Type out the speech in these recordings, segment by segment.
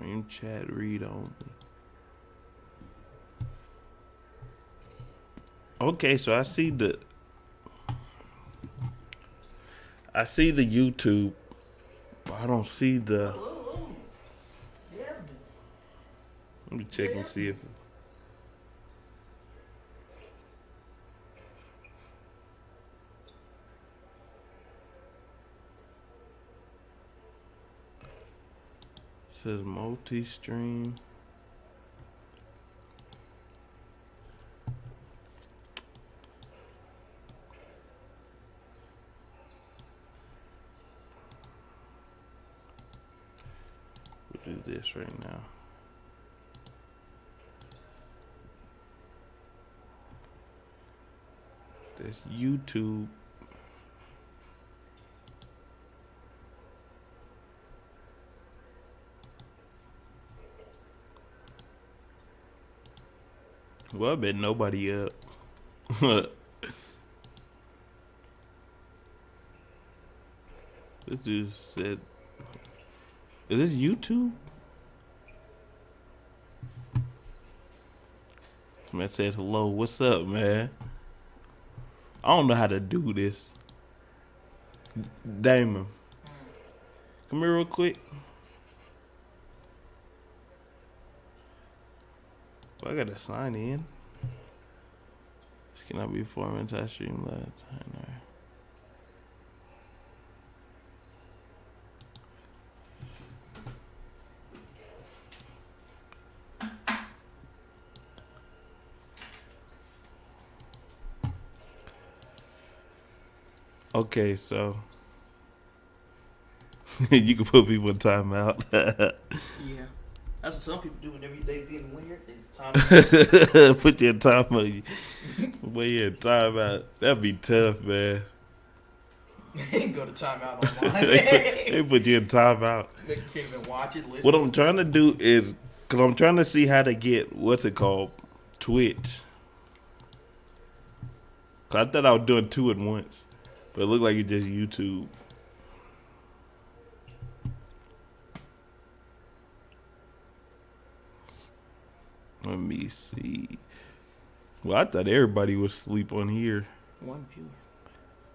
Stream chat read only. Okay, so I see the YouTube, but I don't see the. Let me check and see if. It says multi-stream. We'll do this right now. There's YouTube. Well, I bet nobody up. This dude said, is this YouTube? Man said hello. What's up, man? I don't know how to do this. Damon, come here real quick. I gotta sign in. This cannot be performed until I stream live. Okay, so you can put people in timeout. Yeah. That's what some people do whenever they getting weird. They just time out. Put your time on. Well, yeah, timeout. That'd be tough, man. They go to timeout online. they put you in timeout. They can't even watch it, listen. What I'm trying to do is, because I'm trying to see how to get, what's it called? Twitch. Cause I thought I was doing two at once. But it looked like it's just YouTube. Let me see. Well, I thought everybody was asleep on here. One viewer.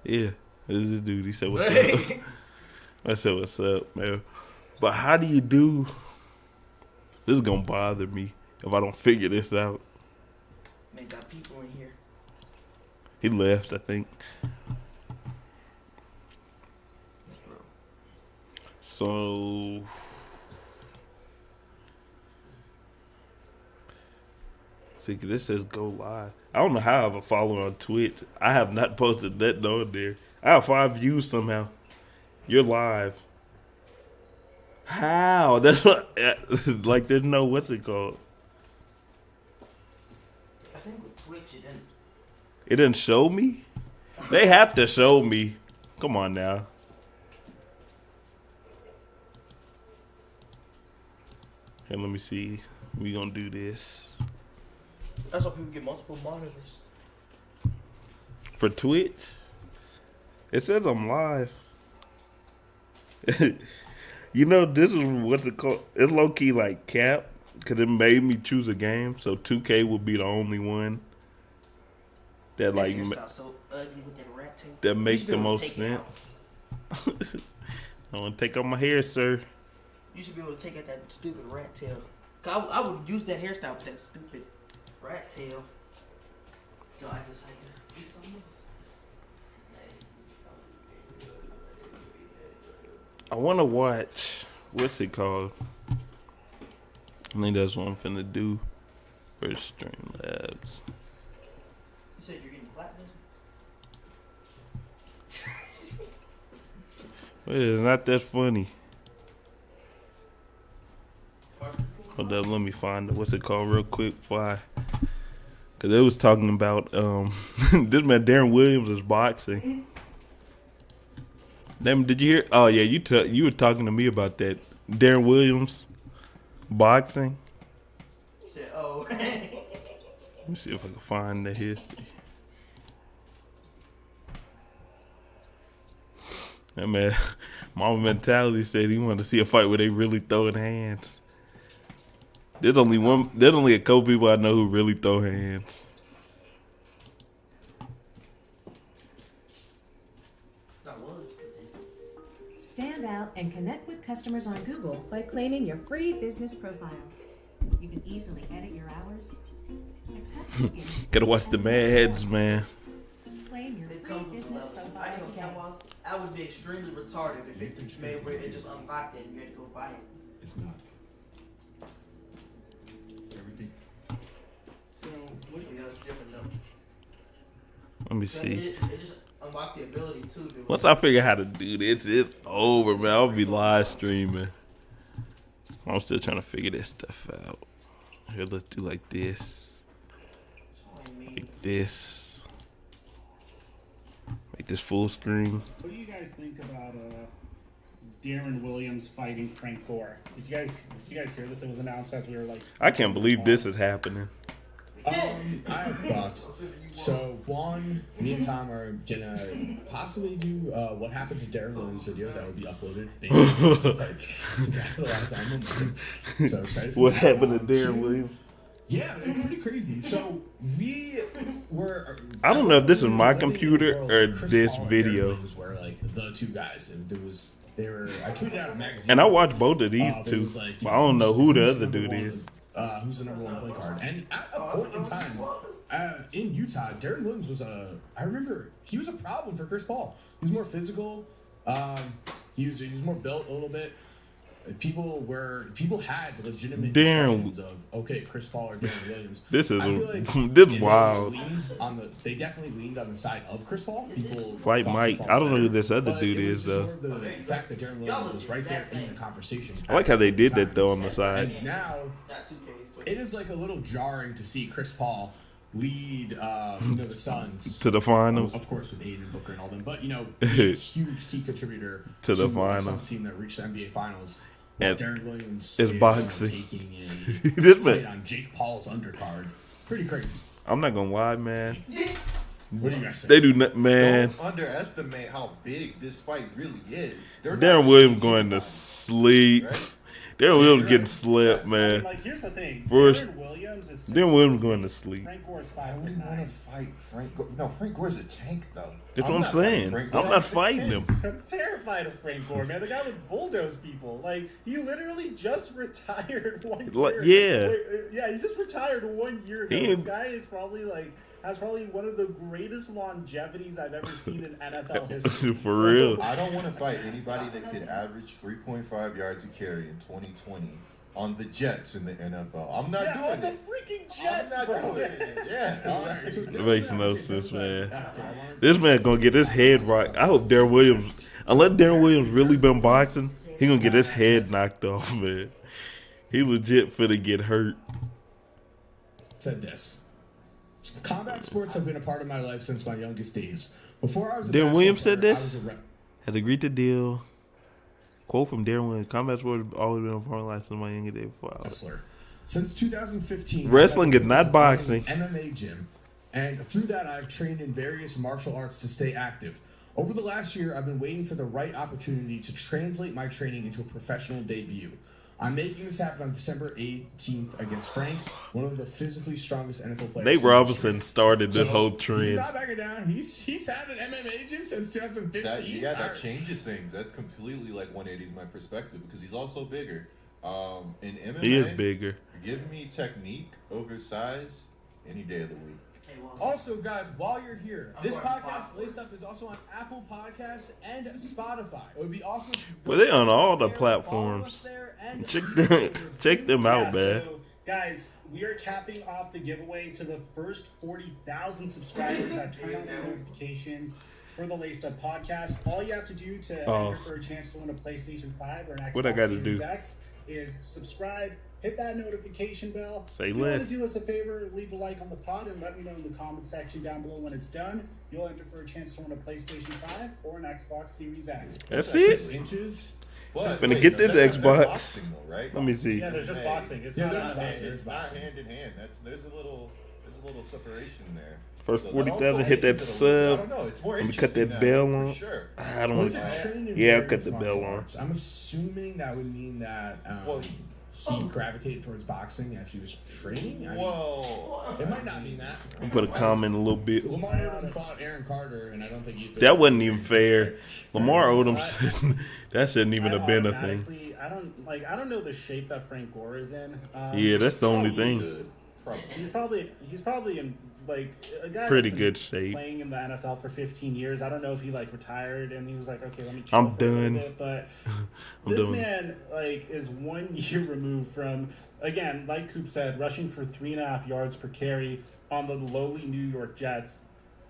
Yeah. This is a dude. He said, what's up? I said, what's up, man? But how do you do... This is going to bother me if I don't figure this out. They got people in here. He left, I think. So... See, this says go live. I don't know how I have a follower on Twitch. I have not posted that on there. I have 5 views somehow. You're live. How? That's what, like, there's no, what's it called? I think with Twitch it didn't show me? They have to show me. Come on now. Here, let me see. We gonna do this. That's why people get multiple monitors. For Twitch? It says I'm live. You know, this is what's it called? It's low-key like cap, because it made me choose a game, so 2K would be the only one that like so ugly with that rat tail. That make the most sense. I want to take out my hair, sir. You should be able to take out that stupid rat tail. Cause I would use that hairstyle with that stupid rat tail. So I just had to eat something else. I want to watch, what's it called? I think that's what I'm finna do for Streamlabs. You said you're getting clapped, Well, it's not that funny. Hold up, let me find what's it called real quick before I... Because they was talking about, this man Deron Williams is boxing. Damn, did you hear? Oh, yeah, you were talking to me about that. Deron Williams boxing. He said, oh. Let me see if I can find the history. That man, Mama Mentality said he wanted to see a fight where they really throwing hands. There's only a couple people I know who really throw hands. Stand out and connect with customers on Google by claiming your free business profile. You can easily edit your hours, accept bookings. Gotta watch the Mads, man. Claim your free business profile today. I would be extremely retarded if it made where it just unlocked it and you had to go buy it. It's not. Everything. So what do you know? It's different though. Let me see. It just unlocked the ability to do it. Once I figure out how to do this, it's over, man. I'll be live streaming. I'm still trying to figure this stuff out. Here, let's do like this. Like this. Make this full screen. What do you guys think about Deron Williams fighting Frank Gore? Did you guys hear this? It was announced as we were like. I can't believe this is happening. I have thoughts. So, one, me and Tom are gonna possibly do what happened to Deron Williams video that will be uploaded. To capitalize on them. So excited for What that. happened to Deron Williams? Yeah, it's pretty crazy. So we were. I don't know if this is my computer or Chris this Paul and video. Deron Williams were like the two guys, and they were. I tweeted out a magazine, And I watched both of these it two. was like, But I don't know who the who's other number dude one, is. Who's the number one play card? And at a point in time, in Utah, Deron Williams was I remember he was a problem for Chris Paul. He was more physical. He was more built a little bit. People had legitimate discussions of okay, Chris Paul or Deron Williams. This is I feel like this they wild. they definitely leaned on the side of Chris Paul. People Flight thought Mike. Chris Paul I don't know who better, this other but dude it is was just though. more the fact that Deron Williams was right there in the conversation. I like how they did that though on the And side. now Not 2Ks, but it is like a little jarring to see Chris Paul lead, the Suns To the finals. Of course, with Aiden Booker and all them, but be a huge key contributor To the a finals. Suns team that reached the NBA Finals. And Deron Williams it's is boxing. taking This a man- fight on Jake Paul's undercard. Pretty crazy. I'm not gonna lie, man. What do you guys think? They do not, man. Don't underestimate how big this fight really is. They're Darren not Williams even going to about it, sleep. right? Darren Williams getting slept, I mean, man. like, here's the thing. First- Deron Williams is. Darren Williams going to sleep. Frank Gore is I 5'9". wouldn't want to fight Frank Gore. No, Frank Gore's a tank, though. That's what I'm not fighting saying. Frank I'm Gore. not fighting him. I'm terrified of Frank Gore, man. The guy would bulldoze people. Like, he literally just retired 1 Like, year. yeah. He just retired 1 year ago. He This ain't- guy is probably has probably one of the greatest longevities I've ever seen in NFL history. For real. I don't want to fight anybody that could average 3.5 yards a carry in 2020 on the Jets in the NFL. I'm not Yeah, doing on the it. freaking I'm Jets, not bro. doing it. Yeah. Alright, so It makes no sense, man. This man gonna get his head right. I hope Darren Williams, unless Darren Williams really been boxing, he gonna get his head knocked off, man. He legit finna get hurt. Said this. Combat sports have been a part of my life since my youngest days. Before I was a Darren Williams said basketball player, this? I was a rep. Has agreed to deal. Quote from Deron Williams: "Combat sports have always been a part of my life since my younger days." Wow. Wrestler. Since 2015, Wrestling I've is not been boxing. in an MMA gym, and through that, I've trained in various martial arts to stay active. Over the last year, I've been waiting for the right opportunity to translate my training into a professional debut. I'm making this happen on December 18th against Frank, one of the physically strongest NFL players. Nate in Robinson history. started this So, whole He's trend. not backing down. He's had an MMA gym since 2015. That changes things. That completely 180s my perspective because he's also bigger. In MMA, He is bigger. Give me technique over size any day of the week. hey, well, Also, guys, while you're here, I'm this going to podcast, Fox Lace Up, is also on Apple Podcasts and Spotify. It would be awesome if you Well, they on all the follow us platforms. there and Check them out, man. So, guys, we are capping off the giveaway to the first 40,000 subscribers that turn on their notifications for the Laced Up podcast. All you have to do to enter for a chance to win a PlayStation 5 or an Xbox What I gotta Series do? X is subscribe, hit that notification bell. Say if you want lit. to do us a favor, leave a like on the pod and let me know in the comment section down below when it's done. You'll enter for a chance to win a PlayStation 5 or an Xbox Series X. That's 6 it. inches. But Finna wait, get this that's Xbox. boxing though, right? Let me see. Yeah, there's just boxing. It's Yeah, not there's a boxing. It's not boxing. hand in hand. There's a little separation there. First So that 40,000, also hit that makes it a little- I sub. don't know. It's more Let me cut that interesting bell now, on. for sure. I don't Was want it to. trained in Yeah, I'll various cut the martial bell on. arts? I'm assuming that would mean that. Well, he gravitated towards boxing as he was training. I mean, Whoa. it might not mean that. I'll put a comment a little bit. Lamar Odom fought Aaron Carter, and I don't think That wasn't even fair. Lamar Odom, that shouldn't even have been a thing. I don't know the shape that Frank Gore is in. Yeah, that's the only thing. Good. Probably. He's probably in like a guy Pretty that's good been shape. playing in the NFL for 15 years. I don't know if he like retired and he was like, okay, let me. I'm chill for a little done. bit, but I'm this done. man like is 1 year removed from, again, like Coop said, rushing for 3.5 yards per carry on the lowly New York Jets.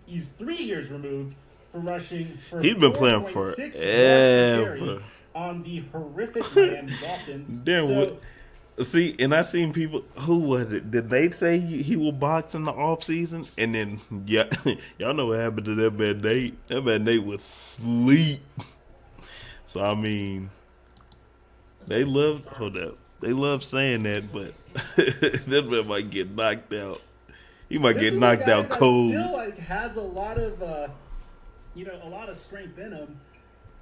He's 3 years removed from rushing for. He's been playing 4.6 forever. yards per carry on the horrific Miami Dolphins. Damn, So, see, and I seen people. Who was it? Did they say he will box in the off season? And then y'all know what happened to that man Nate. That man Nate was sleep. So I mean, they love. Hold up, they love saying that, but that man might get knocked out. He might this get is a knocked guy out that cold. Still, like, has a lot of, a lot of strength in him.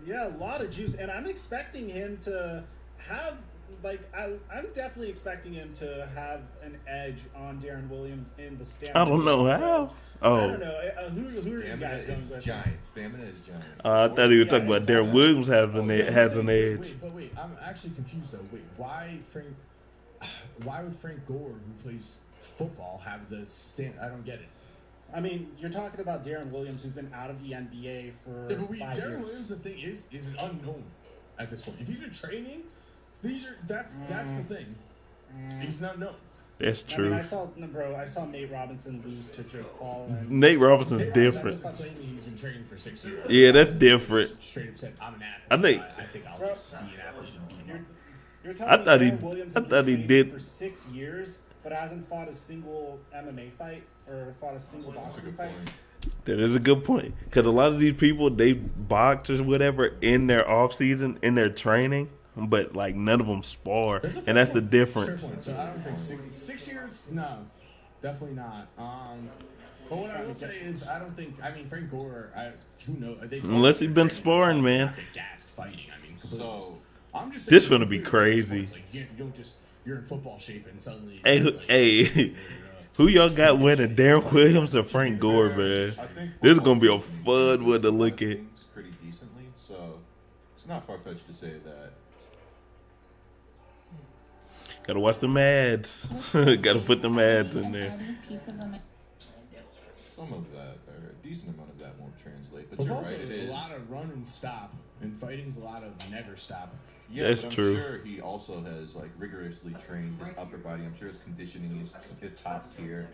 Yeah, a lot of juice, and I'm expecting him to have, like, I'm definitely expecting him to have an edge on Deron Williams in the stamina. I don't know how. I don't know. Who are you Stamina guys going is with? giant. Stamina is giant. I thought he was talking about Deron Williams has an edge. Wait, I'm actually confused though. Wait, why would Frank Gore, who plays football, have the stand? I don't get it. I mean, you're talking about Deron Williams, who's been out of the NBA for 5 Deron years. Williams, the thing is an unknown at this point. If he's in training, that's the thing. He's not known. That's I mean, true. I saw Nate Robinson lose to Jake Paul. And Nate Robinson's Hey, different. Stop claiming he's been training for 6 years. Yeah, that's different. Straight up said, "I'm an athlete." I think- I think I'll just be an athlete and be normal. You're I telling thought me he- Deron Williams I has been thought he training did- for 6 years, but hasn't fought a single MMA fight or fought a single That's a boxing good fight. point. That is a good point. Because a lot of these people, they box or whatever in their off season, in their training, but like none of them spar, That's a fair and that's the point. difference. Fair point. So I don't think 6 years. No, definitely not. But what I will say is, I don't think. I mean, Frank Gore. Who knows? Unless he's been sparring, man. Not get gassed fighting. I mean, So I'm just. This saying, finna be it's crazy. Like you don't just. You're in football shape and suddenly. Hey, who y'all got winning, Deron Williams or Frank Gore, man? I think This is gonna be a fun one to look at. things pretty decently, so it's not far fetched to say that. Gotta watch the ads. Gotta put the ads in there. Some of that, or a decent amount of that, won't translate. But But you're also, right, it is. a lot of run and stop, and fighting's a lot of never stop. Yeah, That's but I'm true. sure he also has like rigorously trained his upper body. I'm sure his conditioning is top tier.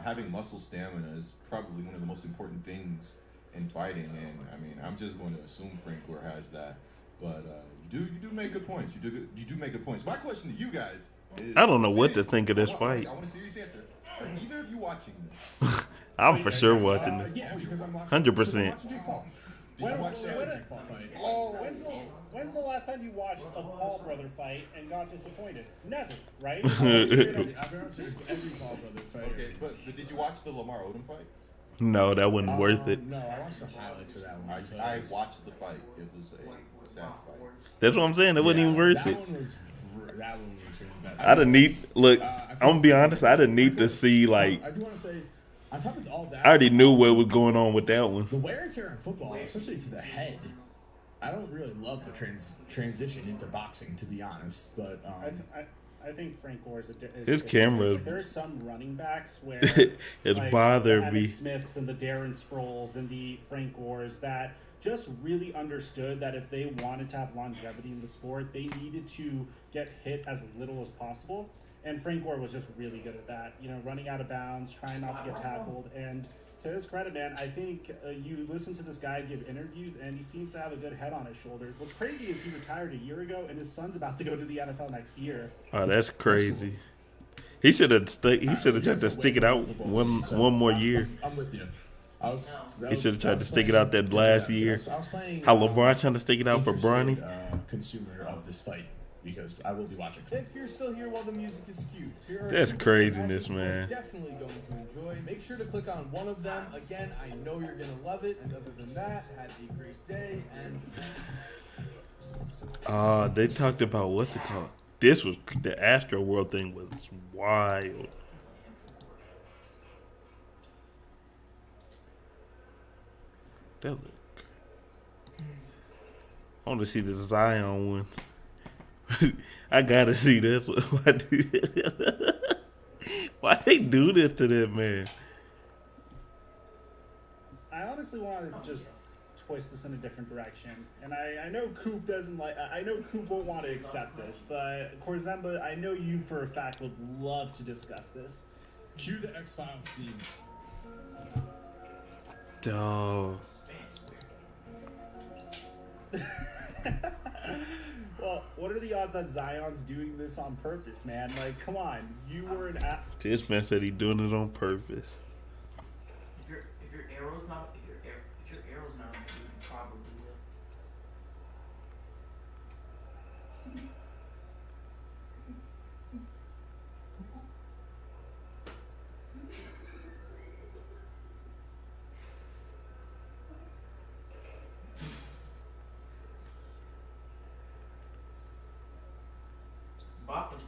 Having muscle stamina is probably one of the most important things in fighting. And I mean, I'm just going to assume Frank Gore has that. But you do make good points. You do make good points. My question to you guys is: I don't know what to think of this fight. I want a serious answer. Are either of you watching this? I'm for sure watching it. Yeah, because I'm watching. 100%. because I'm watching Jake Paul. Did you watch when- that? Jake Paul fight. When's the last time you watched a Paul brother fight and got disappointed? Never, right? I've been watching every Paul brother fight. Okay, but did you watch the Lamar Odom fight? No, that wasn't worth it. No, I watched the highlights for that one. I because watched the fight. It was a sad fight. That's what I'm saying. It wasn't even worth that it. One was really bad. I didn't need. Look, I'm gonna be honest. I didn't need to see like. I do want to say, on top of all that, I already knew what was going on with that one. the wear and tear in football, especially to the head. I don't really love the transition into boxing, to be honest. But I think Frank Gore is His camera- There's some running backs where It's like, bothered the me. Emmitt Smiths and the Darren Sproles and the Frank Gores that just really understood that if they wanted to have longevity in the sport, they needed to get hit as little as possible. And Frank Gore was just really good at that. You know, running out of bounds, trying not to get tackled. And to his credit, man, I think you listen to this guy give interviews, and he seems to have a good head on his shoulders. What's crazy is he retired a year ago, and his son's about to go to the NFL next year. Oh, that's crazy. He should have. He should have tried to stick it out one more year. I'm with you. He should have tried to stick it out that last year. I was playing, How LeBron trying to stick it out for Bronny. Consumer of this fight because I will be watching. If you're still here while the music is queued, here are That's some craziness, things man. you're definitely going to enjoy. Make sure to click on one of them. Again, I know you're going to love it. And other than that, have a great day. And They talked about what's it called? this was the Astro World thing was wild. That look. I want to see the Zion one. I gotta see this one. Why they do this to that man? I honestly wanted to just twist this in a different direction, and I know Coop doesn't like. I know Coop won't want to accept this, but Corzemba, I know you for a fact would love to discuss this. Cue the X-Files theme. Dog. Well, what are the odds that Zion's doing this on purpose, man? Like, come on, you were an. This man said he doing it on purpose. If your arrow's not on, you probably will. Bopped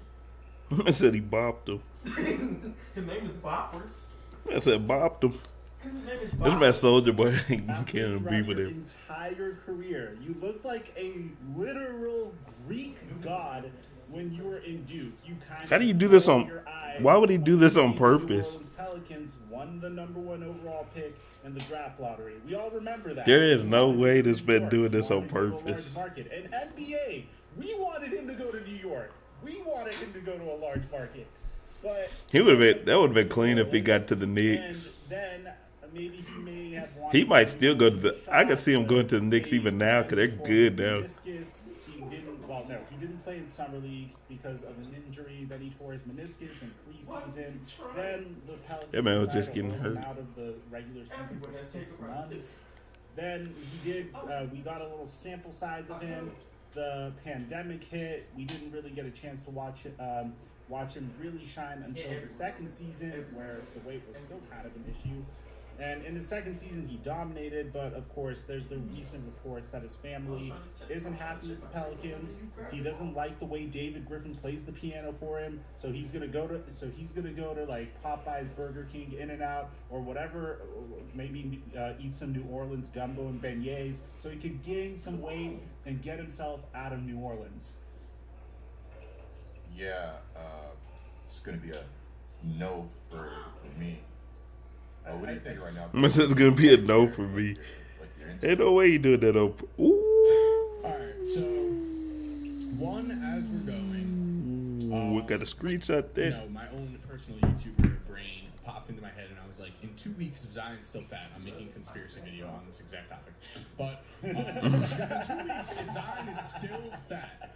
I said he bopped him. him. His name is Bopwards. I said bopped him. His name is This Bopwards. man Soldier Boy After can't you be run with your him. entire career, you looked like a literal Greek god when you were in Duke. You kind How of do you do this rolled on- your eyes why would he do this on when the New purpose? Orleans Pelicans won the #1 overall pick in the draft lottery. We all remember that. There is He no wanted way to go this to man New York. doing this He on wanted to go to a purpose. large market. And NBA, we wanted him to go to New York. We wanted him to go to a large market. But He would have that would have been clean if he got to the Knicks. and then maybe he may have wanted He might to still go to the. shot I could see him going to the Knicks play even now because they're for good now. meniscus. He didn't play in summer league because of an injury that he tore his meniscus in preseason. Then the Pelicans That man was decided just to getting hold him hurt. out of the regular season for 6 months. Then he did. We got a little sample size of him. The pandemic hit. We didn't really get a chance to watch him really shine until the second season, where the weight was still kind of an issue. And in the second season, he dominated, but of course, there's the recent reports that his family isn't happy with the Pelicans. He doesn't like the way David Griffin plays the piano for him, so he's gonna go to like Popeye's, Burger King, In-N-Out, or whatever. Maybe eat some New Orleans gumbo and beignets, so he could gain some weight and get himself out of New Orleans. Yeah, it's gonna be a no for me. What do you think right now? This is gonna be a no for me. Like you're into Ain't no way you doing that on. Ooh. Alright, so one as we're going. We got a screenshot there. You know, my own personal YouTuber brain popped into my head, and I was like, in 2 weeks, if Zion's still fat, I'm making a conspiracy video on this exact topic. But because in 2 weeks, if Zion is still fat,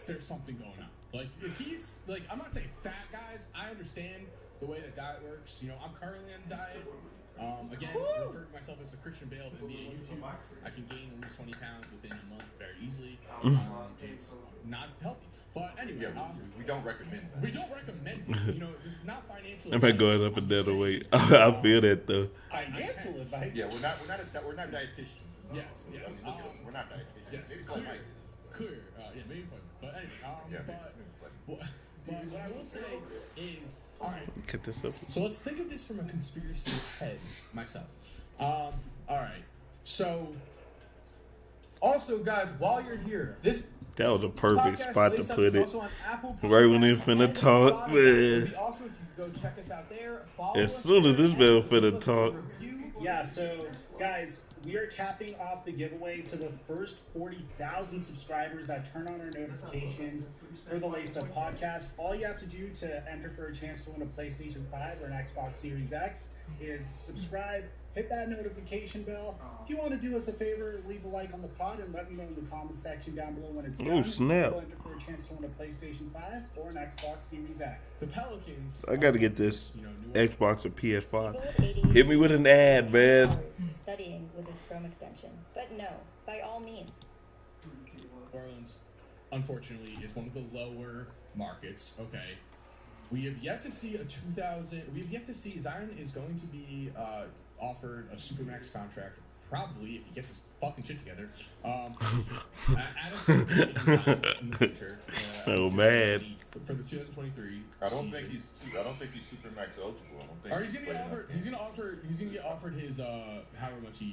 there's something going on. Like, if he's, like, I'm not saying fat, guys. I understand the way that diet works. You know, I'm currently on a diet. Again, I refer to myself as the Christian Bale of NBA YouTube. I can gain and lose 20 pounds within a month very easily. It's not healthy. But anyway, yeah, we don't recommend that. we don't recommend it. You know, this is not financial I'm not advice. going up I'm and just down the saying, weight. I feel that though. Financial advice. Yeah, we're not dietitians. Yes, yes. I mean, look at us. We're not dietitians. Yes, Maybe call Mike. clear. Yeah, maybe fun. But anyway, Yeah, but what I will say is, all right. Cut this up. So let's think of this from a conspiracy head myself. All right. So also, guys, while you're here, this That was a perfect podcast spot to Lace Up put is it. also on Apple Right when they Podcasts finna and talk, Spotify. man. It'd be awesome if you could go check us out there. Follow As us soon as there, this man and finna leave us a talk. review. Yeah, so guys, we are capping off the giveaway to the first 40,000 subscribers that turn on our notifications for the Laced Up podcast. All you have to do to enter for a chance to win a PlayStation 5 or an Xbox Series X is subscribe, hit that notification bell. If you want to do us a favor, leave a like on the pod and let me know in the comment section down below when it's Oh, done. snap. You'll enter for a chance to win a PlayStation 5 or an Xbox Series X. The Pelicans. I gotta get this You know, New Xbox or PS5. People with ADHD Hit me with an ad, man. Studying with this Chrome extension, but no, by all means. Orleans, unfortunately, is one of the lower markets. Okay, we have yet to see a 2000. We have yet to see Zion is going to be offered a supermax contract. Probably if he gets his fucking shit together. At a certain point in time in the future, Oh, mad. For the 2023. I don't think he's super max eligible. I don't think. Or he's gonna get offered his however much he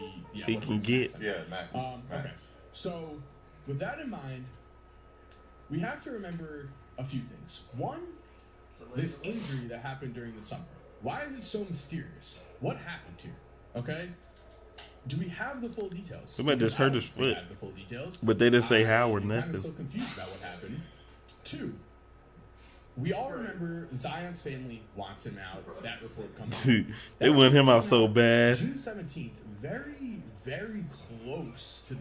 can get. Max. Okay. So with that in mind, we have to remember a few things. One, this injury that happened during the summer. Why is it so mysterious? What happened here? Okay. Do we have the full details? Somebody just hurt his foot. Have the full details, But they didn't say how or I'm nothing. so confused about what happened. Two, we all remember Zion's family wants him out. That report comes out. They want him out so bad. June 17th, very, very close to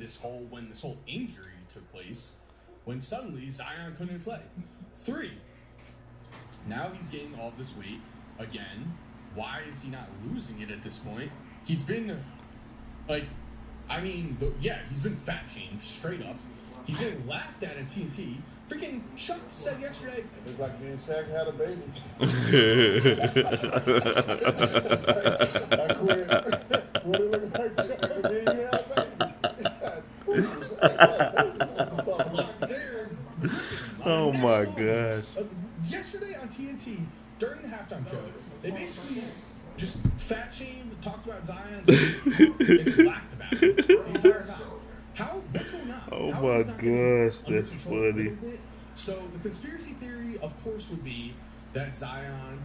when this whole injury took place, when suddenly Zion couldn't play. 3, now he's gaining all this weight again. Why is he not losing it at this point? He's been, he's been fat shamed straight up. He's been laughed at TNT. Freaking Chuck said yesterday. It looked like me and Shaq had a baby. I quit. What it look like, Chuck? Me and you had a baby. Oh my gosh. Yesterday on TNT, during the halftime show, they basically just fat shamed, talked about Zion, and just laughed about it the entire time. What's going on? Oh my gosh, that's funny. So the conspiracy theory, of course, would be that Zion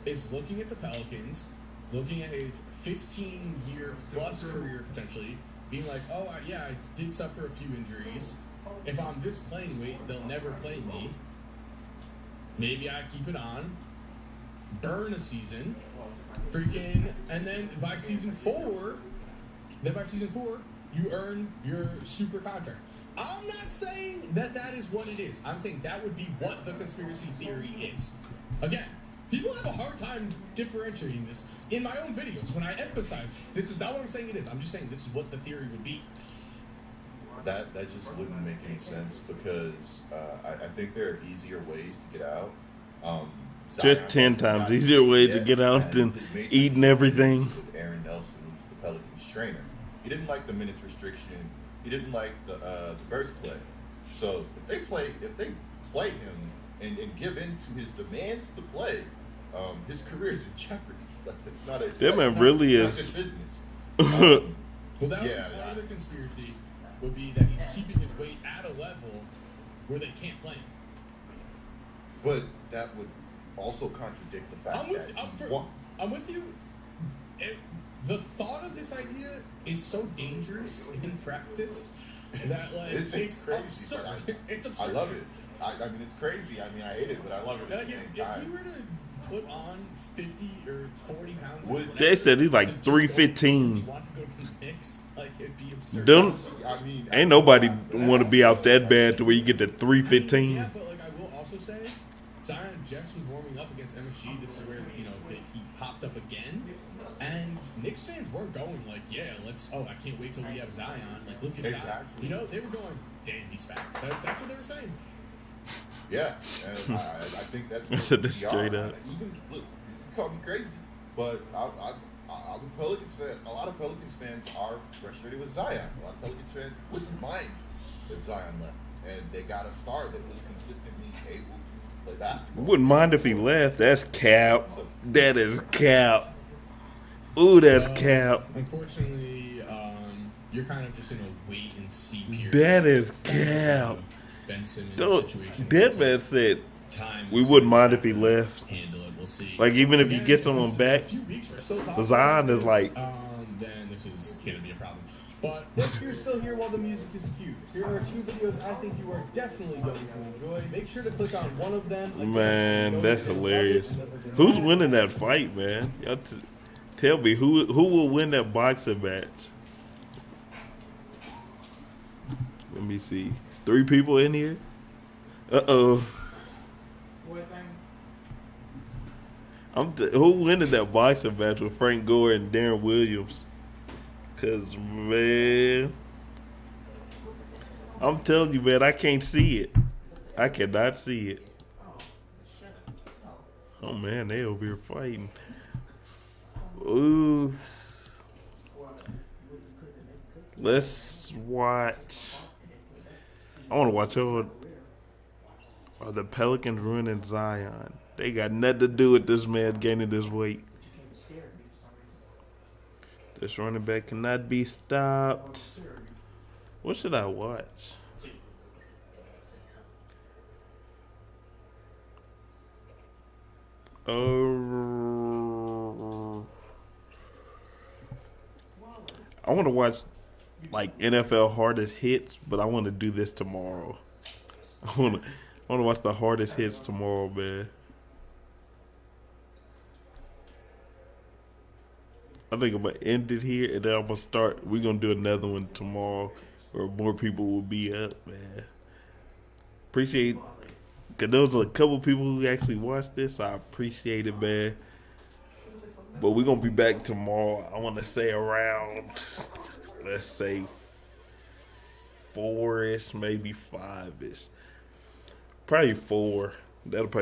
is looking at the Pelicans, looking at his 15-year plus career potentially, being like, I did suffer a few injuries. If I'm this playing weight, they'll never play me. Maybe I keep it on, burn a season, and then by season 4, you earn your super contract. I'm not saying that is what it is. I'm saying that would be what the conspiracy theory is. Again, people have a hard time differentiating this. In my own videos, when I emphasize this is not what I'm saying it is, I'm just saying this is what the theory would be. That just wouldn't make any sense because I think there are easier ways to get out. Just 10 times easier way to get out than eating everything. With Aaron Nelson, who's the Pelicans trainer, he didn't like the minutes restriction. He didn't like the burst play. So if they play him and give in to his demands to play, his career is in jeopardy. Like it's not. That man really is. It's not good business. Another conspiracy would be that he's keeping his weight at a level where they can't play him. But that would also contradict the fact I'm with you. The thought of this idea is so dangerous in practice that it's crazy. Absurd. It's absurd. I love it. I mean, it's crazy. I mean, I hate it, but I love it at the same time. If you were to put on 50 or 40 pounds, They said he's like 315. It'd be absurd. Ain't nobody want to be out that bad to where you get to 315. Yeah, but I will also say, Zion just was warming up against MSG. This is where he popped up again. And Knicks fans weren't going I can't wait till we have Zion. Look at Zion. They were going, damn, he's fat. That's what they were saying. Yeah, and I think that's I said this straight up. Even look, you call me crazy, but I'm a Pelicans fan. A lot of Pelicans fans are frustrated with Zion. A lot of Pelicans fans wouldn't mind that Zion left, and they got a star that was consistently able to play basketball. Wouldn't mind if he left. That's cap. That is cap. Ooh, that's cap. Unfortunately, you're kind of just in a wait and see period. That is cap. Ben Simmons situation. That man said we wouldn't mind if he left. Handle it. We'll see. Even if you get someone back, Zion is then this is going to be a problem. But if you're still here while the music is cute, here are 2 videos I think you are definitely going to enjoy. Make sure to click on one of them. Man, that's hilarious. Who's winning that fight, man? Y'all tell me who will win that boxing match. Let me see. 3 people in here? Uh-oh. Who winning that boxing match with Frank Gore and Deron Williams? Because, man, I'm telling you, man, I can't see it. I cannot see it. Oh, man, they over here fighting. Ooh. Let's watch. I want to watch Are the Pelicans ruining Zion? They got nothing to do with this man gaining this weight. This running back cannot be stopped. What should I watch? I want to watch like NFL hardest hits, but I want to do this tomorrow. I want to watch the hardest hits tomorrow, man. I think I'm gonna end it here, and then I'm gonna start. We're gonna do another one tomorrow, where more people will be up, man. Appreciate, cause there was a couple people who actually watched this, so I appreciate it, man. But we're gonna be back tomorrow. I want to say around, let's say 4-ish, maybe 5-ish, probably 4. That'll probably